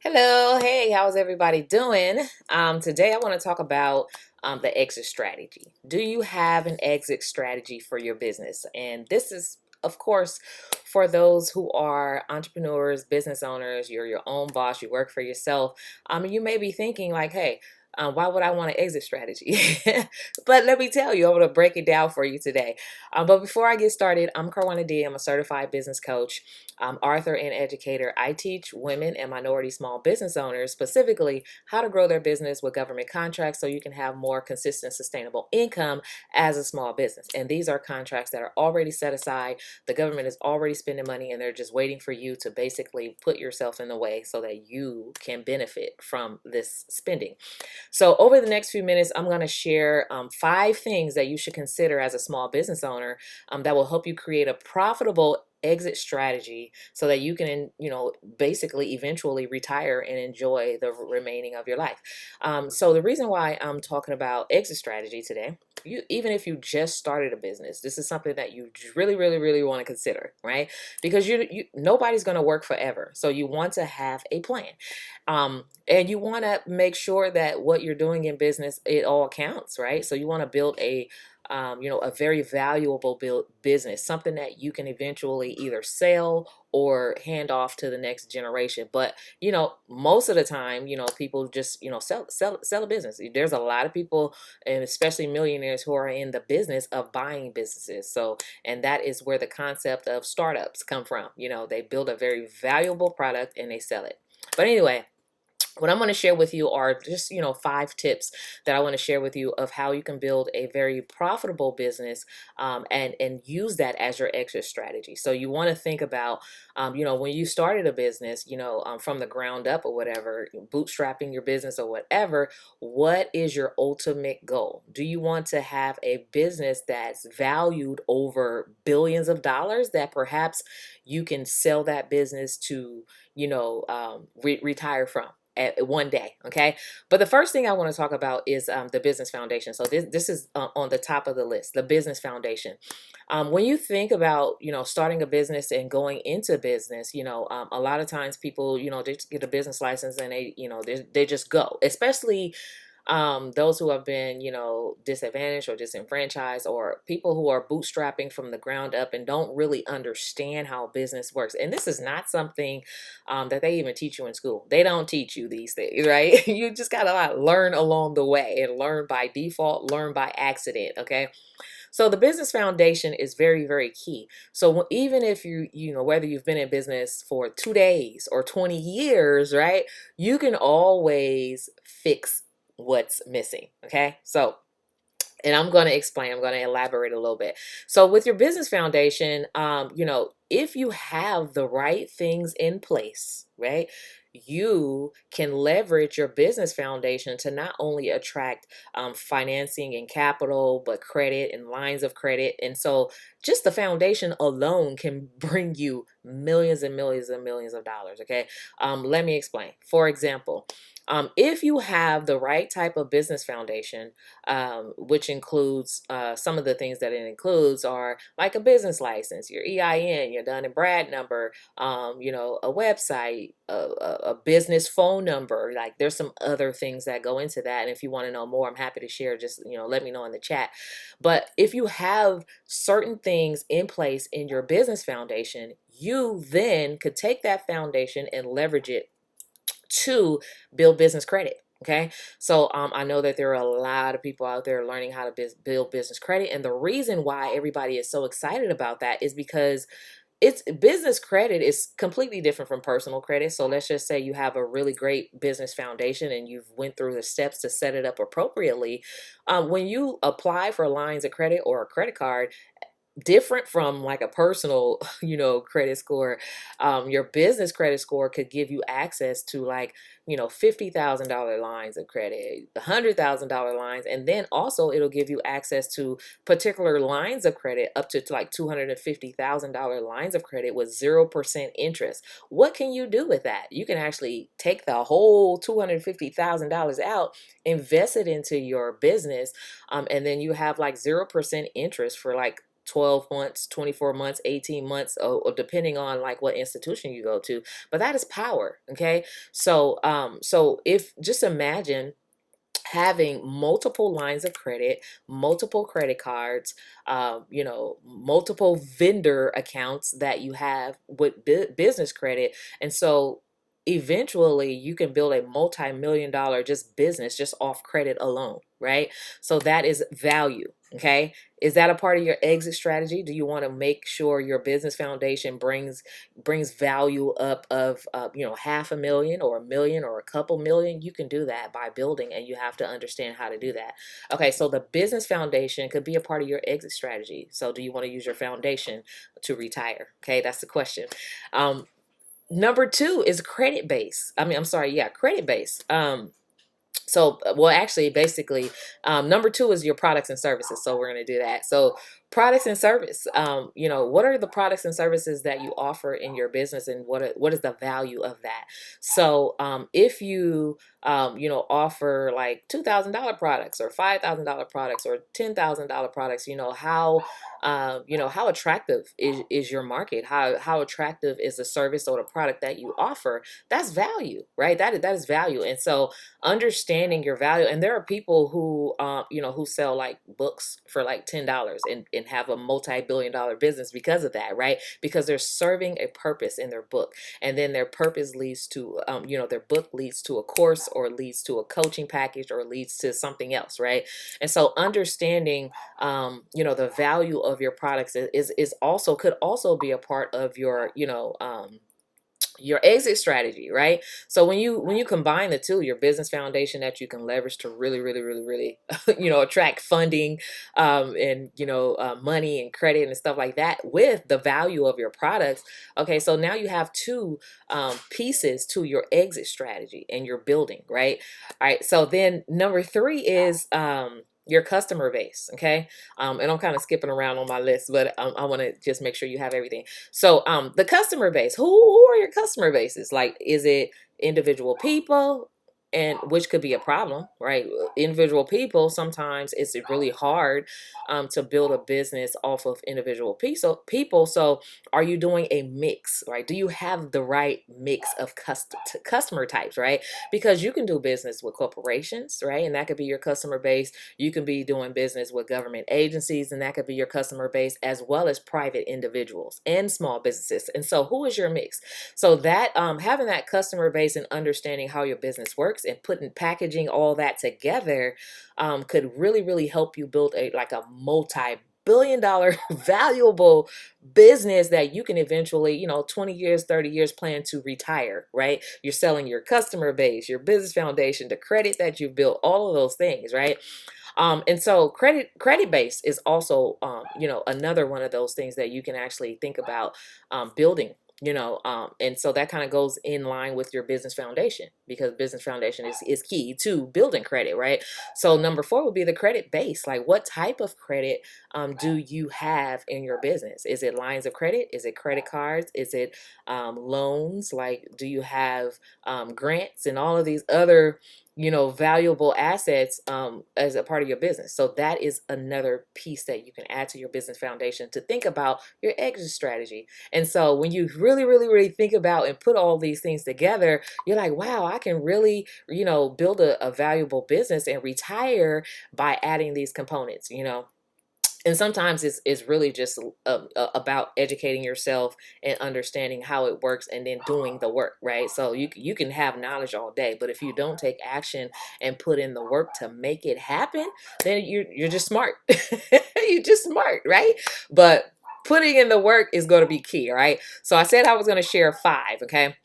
Hello, hey, how's everybody doing? Today I want to talk about the exit strategy. Do you have an exit strategy for your business? And this is, of course, for those who are entrepreneurs, business owners, you're your own boss, you work for yourself. You may be thinking like, hey, why would I want an exit strategy? But let me tell you, I'm going to break it down for you today. But before I get started, I'm Karwanna D. I'm a certified business coach, author, and educator. I teach women and minority small business owners specifically how to grow their business with government contracts so you can have more consistent, sustainable income as a small business. And these are contracts that are already set aside. The government is already spending money and they're just waiting for you to basically put yourself in the way so that you can benefit from this spending. So over the next few minutes, I'm going to share 5 things that you should consider as a small business owner that will help you create a profitable exit strategy so that you can, basically eventually retire and enjoy the remaining of your life. So the reason why I'm talking about exit strategy today, even if you just started a business, this is something that you really, really, really want to consider, right? Because nobody's going to work forever. So you want to have a plan. And you want to make sure that what you're doing in business, it all counts, right? So you want to build a very valuable business, something that you can eventually either sell or hand off to the next generation. But most of the time, people just sell a business. There's a lot of people, and especially millionaires, who are in the business of buying businesses. So, and that is where the concept of startups come from. They build a very valuable product and they sell it. But anyway, what I'm going to share with you are just 5 tips that I want to share with you of how you can build a very profitable business, and use that as your exit strategy. So you want to think about when you started a business, from the ground up or whatever, bootstrapping your business or whatever. What is your ultimate goal? Do you want to have a business that's valued over billions of dollars, that perhaps you can sell that business to retire from at one day? Okay, but the first thing I want to talk about is the business foundation. So this is on the top of the list, the business foundation. When you think about starting a business and going into business, a lot of times people they just get a business license and they just go, especially those who have been, disadvantaged or disenfranchised, or people who are bootstrapping from the ground up and don't really understand how business works. And this is not something that they even teach you in school. They don't teach you these things, right? You just got to learn along the way and learn by default, learn by accident. Okay. So the business foundation is very, very key. So even if whether you've been in business for 2 days or 20 years, right, you can always fix what's missing. Okay. So, and I'm going to explain, I'm going to elaborate a little bit. So with your business foundation, if you have the right things in place, right, you can leverage your business foundation to not only attract financing and capital, but credit and lines of credit. And so just the foundation alone can bring you millions and millions and millions of dollars. Okay. Let me explain. For example, if you have the right type of business foundation, which includes some of the things that it includes are like a business license, your EIN, your Dun and Brad number, a website, a business phone number. Like there's some other things that go into that. And if you want to know more, I'm happy to share. Just, let me know in the chat. But if you have certain things in place in your business foundation, you then could take that foundation and leverage it to build business credit. Okay, so I know that there are a lot of people out there learning how to build business credit, and the reason why everybody is so excited about that is because it's business credit is completely different from personal credit. So let's just say you have a really great business foundation and you've went through the steps to set it up appropriately. When you apply for lines of credit or a credit card, different from like a personal credit score, your business credit score could give you access to like $50,000 lines of credit, $100,000 lines, and then also it'll give you access to particular lines of credit up to like $250,000 lines of credit with 0% interest. What can you do with that? You can actually take the whole $250,000 out, invest it into your business, and then you have like 0% interest for like 12 months, 24 months, 18 months, or depending on like what institution you go to. But that is power. Okay. So if just imagine having multiple lines of credit, multiple credit cards, multiple vendor accounts that you have with business credit. And so eventually you can build a multi-million dollar just business just off credit alone, right? So that is value. Okay. Is that a part of your exit strategy? Do you want to make sure your business foundation brings value up of half a million or a million or a couple million? You can do that by building, and you have to understand how to do that. Okay, so the business foundation could be a part of your exit strategy. So do you want to use your foundation to retire? Okay, that's the question. Number two is credit base. I'm sorry, yeah, credit base. Well, actually, basically, number two is your products and services. So we're going to do that. So products and service, what are the products and services that you offer in your business, and what is the value of that? So if you, offer like $2,000 products or $5,000 products or $10,000 products, how attractive is your market? How attractive is the service or the product that you offer? That's value, right? That is value. And so understanding your value, and there are people who sell like books for like $10 and have a multi-billion-dollar business because of that, right? Because they're serving a purpose in their book, and then their purpose leads to their book leads to a course, or leads to a coaching package, or leads to something else, right? And so understanding the value of your products is also could also be a part of your exit strategy, right? So when you combine the two, your business foundation that you can leverage to really, really, really, really, attract funding, and money and credit and stuff like that, with the value of your products. Okay, so now you have two pieces to your exit strategy, and you're building, right? All right. So then number three is your customer base. Okay. And I'm kind of skipping around on my list, but I want to just make sure you have everything. So the customer base, who are your customer bases? Like, is it individual people? And which could be a problem, right? Individual people, sometimes it's really hard to build a business off of individual people. So are you doing a mix, right? Do you have the right mix of customer types, right? Because you can do business with corporations, right? And that could be your customer base. You can be doing business with government agencies, and that could be your customer base, as well as private individuals and small businesses. And so who is your mix? So that having that customer base and understanding how your business works and packaging all that together could really, really help you build a multi-billion-dollar valuable business that you can eventually, 20 years, 30 years plan to retire, right? You're selling your customer base, your business foundation, the credit that you've built, all of those things, right? And so credit base is also, another one of those things that you can actually think about building. And so that kind of goes in line with your business foundation, because business foundation is key to building credit, right? So number four would be the credit base. Like, what type of credit do you have in your business? Is it lines of credit? Is it credit cards? Is it loans? Like, do you have grants and all of these other valuable assets as a part of your business? So that is another piece that you can add to your business foundation to think about your exit strategy. And so when you really, really, really think about and put all these things together, you're like, wow, I can really, build a valuable business and retire by adding these components. And sometimes it's really just about educating yourself and understanding how it works, and then doing the work, right? So you can have knowledge all day, but if you don't take action and put in the work to make it happen, then you're just smart. You're just smart, right? But putting in the work is going to be key, right? So I said I was going to share five, okay?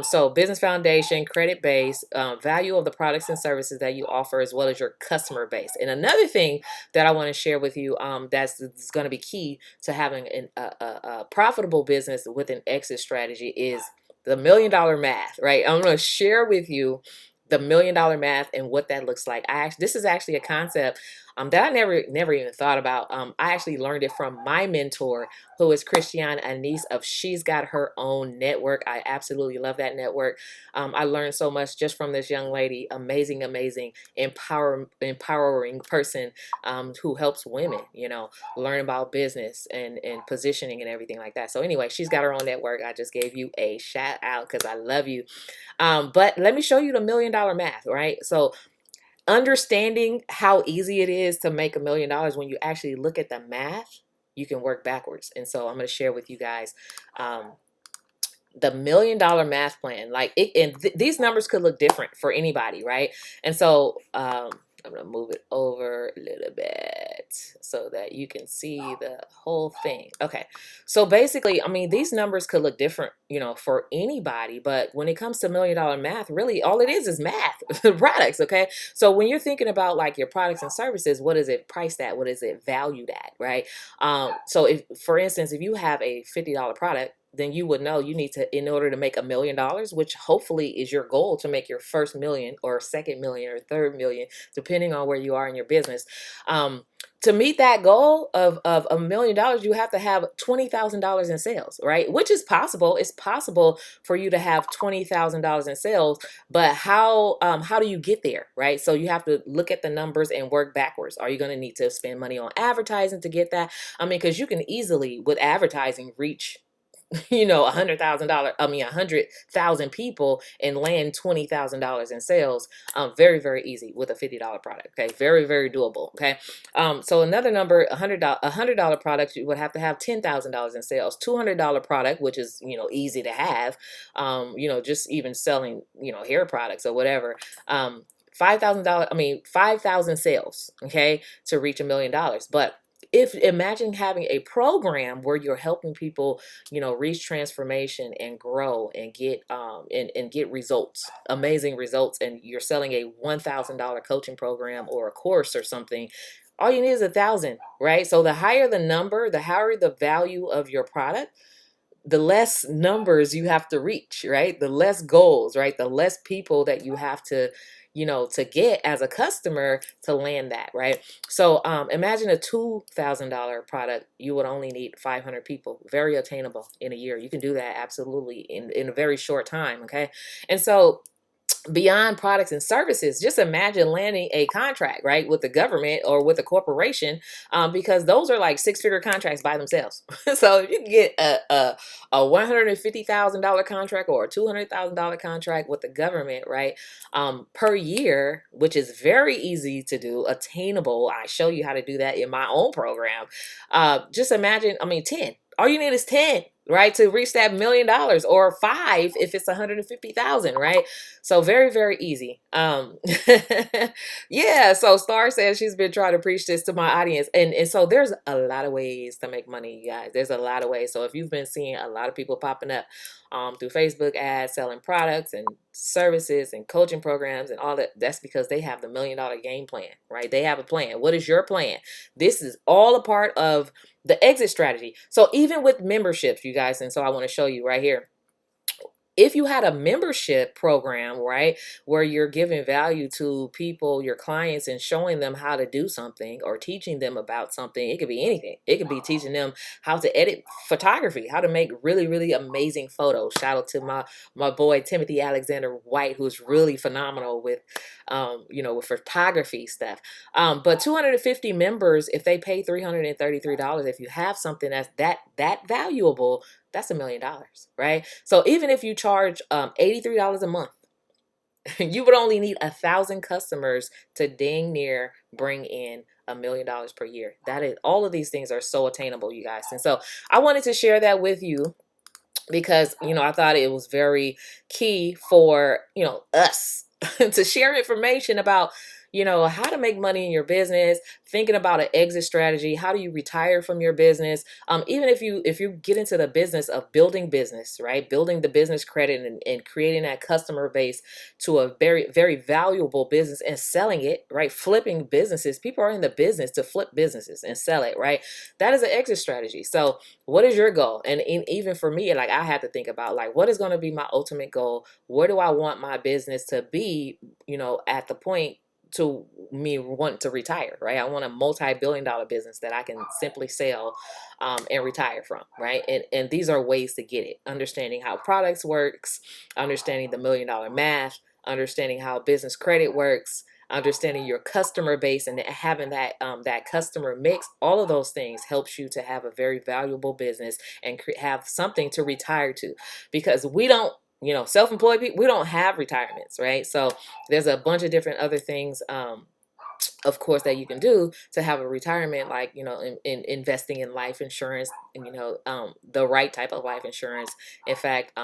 So business foundation, credit base, value of the products and services that you offer, as well as your customer base. And another thing that I want to share with you that's going to be key to having a profitable business with an exit strategy is the $1 million math, right? I'm going to share with you the $1 million math and what that looks like. This is actually a concept that I never even thought about. I actually learned it from my mentor, who is Christiane Anise of She's Got Her Own Network. I absolutely love that network. I learned so much just from this young lady, amazing, amazing, empowering person, who helps women, learn about business and positioning and everything like that. So anyway, she's got her own network. I just gave you a shout out because I love you. But let me show you the $1,000,000 math, right? So understanding how easy it is to make $1,000,000, when you actually look at the math, you can work backwards. And so I'm going to share with you guys the $1,000,000 math plan. Like these numbers could look different for anybody, right? And so I'm gonna move it over a little bit so that you can see the whole thing. Okay, so basically, I mean, these numbers could look different, for anybody, but when it comes to $1,000,000 math, really all it is math products. Okay, so when you're thinking about like your products and services, what is it priced at? What is it valued at, right? So if, for instance, if you have a $50 product, then you would know you need to, in order to make $1,000,000, which hopefully is your goal, to make your first million or second million or third million, depending on where you are in your business. To meet that goal of $1,000,000, you have to have $20,000 in sales, right? Which is possible. It's possible for you to have $20,000 in sales, but how do you get there, right? So you have to look at the numbers and work backwards. Are you going to need to spend money on advertising to get that? I mean, because you can easily, with advertising, reach $100,000, 100,000 people and land $20,000 in sales. Very, very easy with a $50 product. Okay. Very, very doable. Okay. So another number, $100 product, you would have to have $10,000 in sales. $200 product, which is, easy to have, just even selling, hair products or whatever. $5,000, 5,000 sales, okay, to reach $1,000,000. But imagine having a program where you're helping people, reach transformation and grow and get and get results, amazing results, and you're selling a $1,000 coaching program or a course or something. All you need is 1,000, right? So the higher the number, the higher the value of your product, the less numbers you have to reach, right? The less goals, right? The less people that you have to, to get as a customer to land that, right? So imagine a $2,000 product, you would only need 500 people. Very attainable in a year. You can do that absolutely in a very short time, okay? And so beyond products and services, just imagine landing a contract, right, with the government or with a corporation, because those are like six-figure contracts by themselves. So if you can get a $150,000 contract or a $200,000 contract with the government, right, per year, which is very easy to do, attainable. I show you how to do that in my own program. Just imagine, 10. All you need is 10, right, to reach that $1,000,000, or 5 if it's 150,000, right? So very, very easy. Yeah. So Star says she's been trying to preach this to my audience, and so there's a lot of ways to make money, you guys. There's a lot of ways. So if you've been seeing a lot of people popping up through Facebook ads, selling products and services and coaching programs and all that, that's because they have the $1,000,000 game plan, right? They have a plan. What is your plan? This is all a part of the exit strategy. So even with memberships, you guys, and so I want to show you right here. If you had a membership program, right, where you're giving value to people, your clients, and showing them how to do something or teaching them about something, it could be anything. It could be teaching them how to edit photography, how to make really, really amazing photos. Shout out to my boy Timothy Alexander White, who's really phenomenal with, with photography stuff. But 250 members, if they pay $333, if you have something that's that valuable, that's $1,000,000, right? So even if you charge $83 a month, you would only need 1,000 customers to dang near bring in $1,000,000 per year. That is, all of these things are so attainable, you guys. And so I wanted to share that with you because, I thought it was very key for, us to share information about, how to make money in your business, thinking about an exit strategy. How do you retire from your business? Even if you get into the business of building business, right? Building the business credit and creating that customer base to a very, very valuable business and selling it, right? Flipping businesses. People are in the business to flip businesses and sell it, right? That is an exit strategy. So what is your goal? And even for me, like I had to think about like, what is going to be my ultimate goal? Where do I want my business to be, at the point to me want to retire, right? I want a multi-billion-dollar business that I can simply sell and retire from, right? And these are ways to get it. Understanding how products works, understanding the million-dollar math, understanding how business credit works, understanding your customer base, and having that customer mix. All of those things helps you to have a very valuable business and have something to retire to, because we don't, self-employed people, we don't have retirements, right? So there's a bunch of different other things, of course, that you can do to have a retirement, like, in investing in life insurance, and the right type of life insurance. In fact,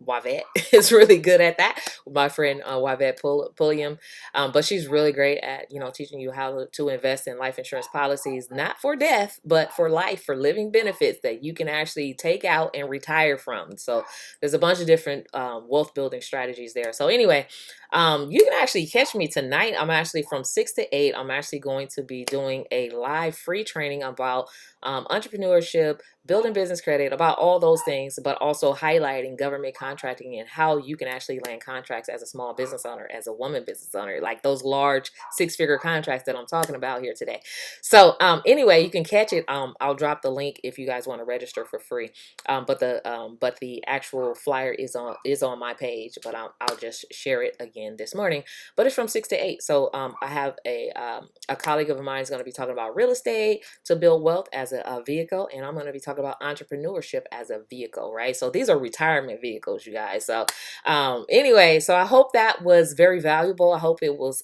Wavette is really good at that. My friend Wavette Pulliam, but she's really great at teaching you how to invest in life insurance policies, not for death, but for life, for living benefits that you can actually take out and retire from. So there's a bunch of different wealth building strategies there. So anyway, you can actually catch me tonight. I'm actually from 6 to 8. I'm actually going to be doing a live free training about entrepreneurship, building business credit, about all those things, but also highlighting government contracting and how you can actually land contracts as a small business owner, as a woman business owner, like those large 6-figure contracts that I'm talking about here today. So anyway, you can catch it. I'll drop the link if you guys want to register for free. But the actual flyer is on my page, but I'll just share it again this morning. But it's from 6 to 8. So I have a colleague of mine is going to be talking about real estate to build wealth as a vehicle, and I'm going to be talking about entrepreneurship as a vehicle, right? So these are retirement vehicles, you guys. So anyway, so I hope that was very valuable. I hope it was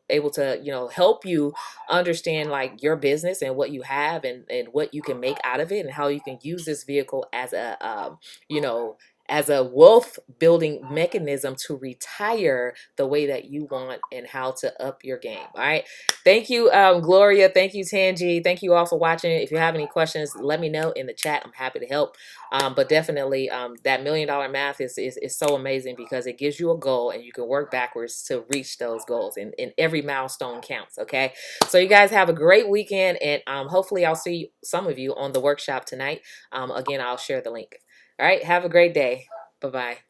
able to help you understand like your business and what you have, and what you can make out of it, and how you can use this vehicle as you know as a wealth building mechanism to retire the way that you want, and how to up your game. All right. Thank you, Gloria. Thank you, Tangi. Thank you all for watching. If you have any questions, let me know in the chat. I'm happy to help. But definitely that $1 million math is so amazing, because it gives you a goal and you can work backwards to reach those goals, and every milestone counts. Okay. So you guys have a great weekend, and hopefully I'll see some of you on the workshop tonight. Again, I'll share the link. All right. Have a great day. Bye-bye.